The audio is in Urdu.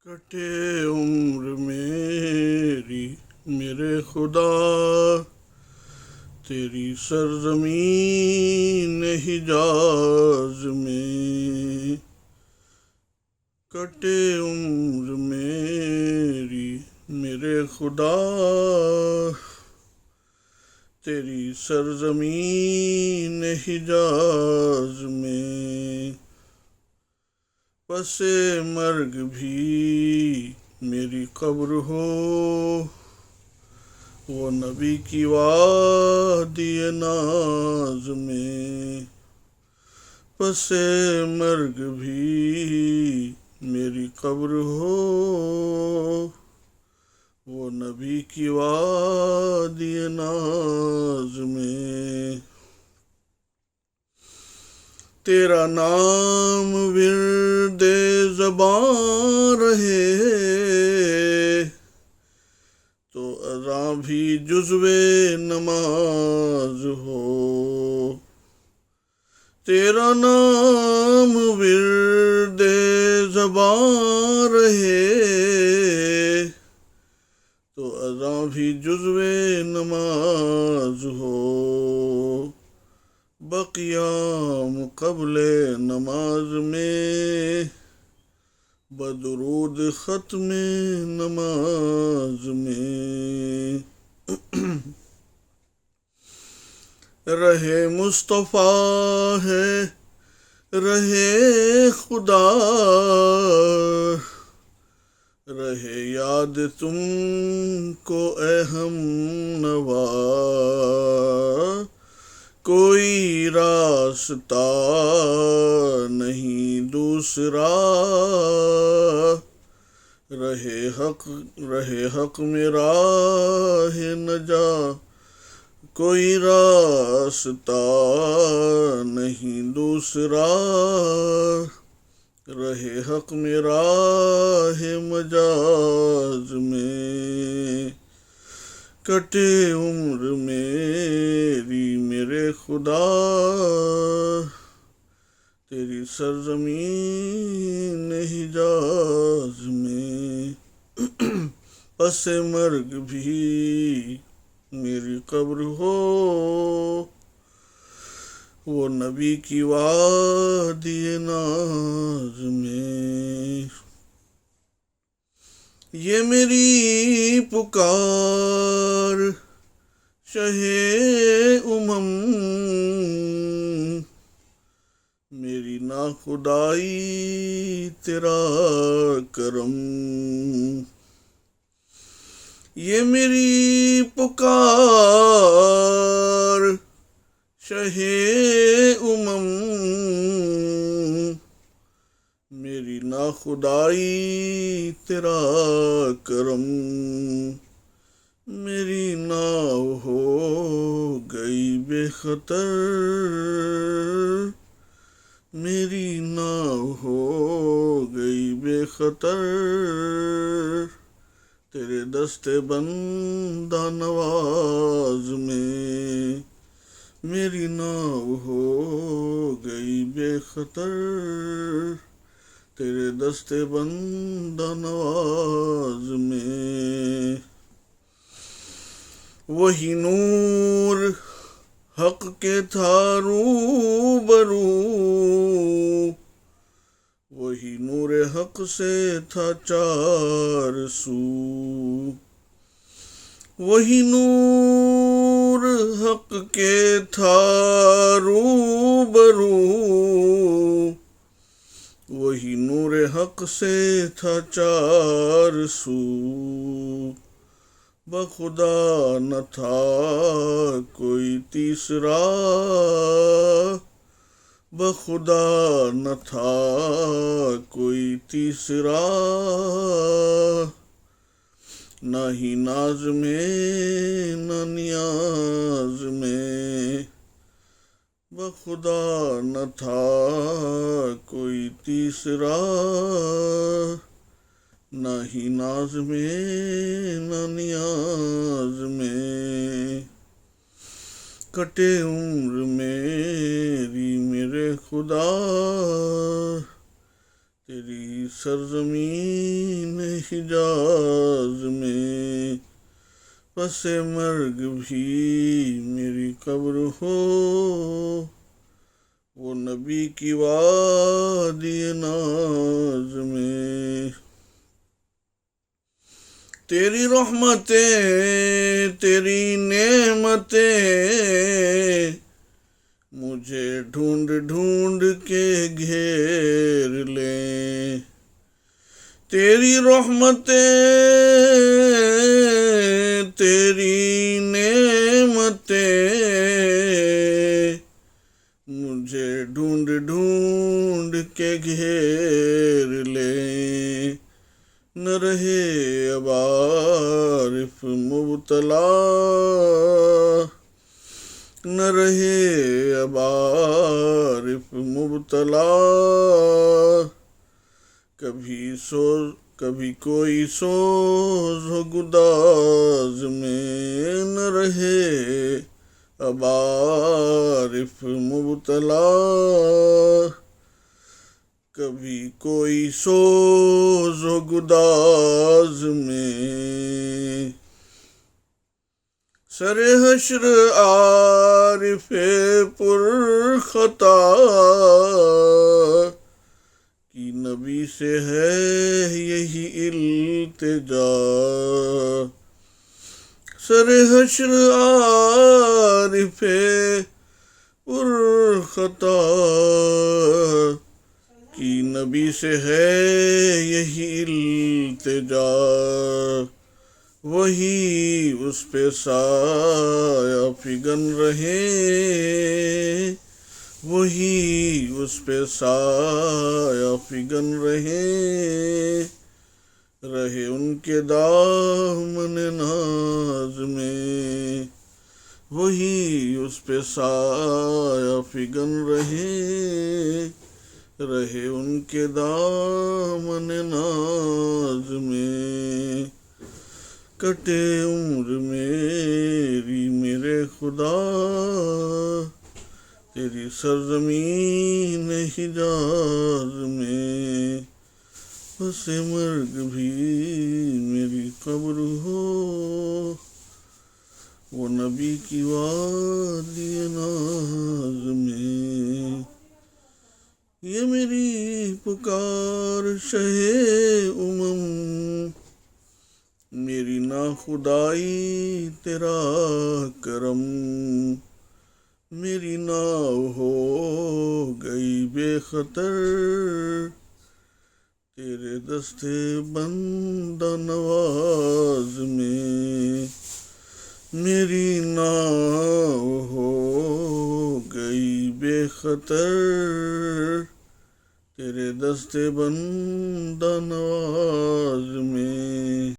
کٹے عمر میری میرے خدا، تیری سرزمین حجاز میں۔ کٹے عمر میری میرے خدا، تیری سرزمین حجاز میں۔ پس مرگ بھی میری قبر ہو، وہ نبی کی وادی ناز میں۔ پس مرگ بھی میری قبر ہو، وہ نبی کی وادی ناز میں۔ تیرا نام ورد زباں رہے تو اذاں بھی جزو نماز ہو۔ تیرا نام ورد زباں رہے تو اذاں بھی جزو نماز ہو۔ بقیام قبل نماز میں، بدرود ختم نماز میں۔ رہے مصطفیٰ ہے رہے خدا، رہے یاد تم کو اے ہم نوا۔ کوئی راستہ نہیں دوسرا، رہے حق میں راہ نجات۔ کوئی راستہ نہیں دوسرا، رہے حق میں راہ مجاز میں۔ کٹے عمر میری میرے خدا، تیری سرزمین حجاز میں۔ پس مرگ بھی میری قبر ہو، وہ نبی کی وادی ناز میں۔ یہ میری پکار شاہ امم، میری ناخدائی تیرا کرم۔ یہ میری پکار شاہ امم، میری ناخدائی تیرا کرم۔ میری ناؤ ہو گئی بے خطر، میری ناؤ ہو گئی بے خطر، تیرے دست بندہ نواز میں۔ میری ناؤ ہو گئی بے خطر، تیرے دست بندہ نواز میں۔ وہی نور حق کے تھا روبرو، وہی نور حق سے تھا چار سو۔ وہی نور حق کے تھا روبرو، وہی نور حق سے تھا چار سو۔ بخدا نہ تھا کوئی تیسرا، بخدا نہ تھا کوئی تیسرا، نہ ہی ناز میں نہ نیاز میں۔ بخدا نہ تھا کوئی تیسرا، نہ ہی ناز میں نہ نیاز میں۔ کٹے عمر میری میرے خدا، تیری سرزمین حجاز میں پس مرگ بھی میری قبر ہو، وہ نبی کی وادی ناز میں۔ تیری رحمتیں تیری نعمتیں مجھے ڈھونڈ ڈھونڈ کے گھیر لیں، تیری رحمتیں تیری نعمتیں مجھے ڈھونڈ ڈھونڈ کے گھیر لیں، نہ رہے اب عارف مبتلا، نہ رہے اب عارف مبتلا، کبھی کوئی سوز ہو گداز میں، نہ رہے اب عارف مبتلا، کبھی کوئی سوز و گداز میں۔ سر حشر عارف پر خطا کی نبی سے ہے یہی التجا، سر حشر عارف پر خطا کی نبی سے ہے یہی التجا، وہی اس پہ سایہ فگن رہے، وہی اس پہ سایہ فگن رہے، رہے ان کے دامن ناز میں، وہی اس پہ سایہ فگن رہے، رہے ان کے دامن ناز میں۔ کٹے عمر میری میرے خدا تیری سرزمین حجاز میں، پس مرگ بھی میری قبر ہو، وہ نبی کی وادی ناز میں۔ یہ میری پکار شہ امم، میری ناخدائی تیرا کرم، میری ناؤ ہو گئی بے خطر تیرے دستے بندہ نواز میں، میری ناؤ ہو گئی بے خطر تیرے دستے بندہ نواز میں۔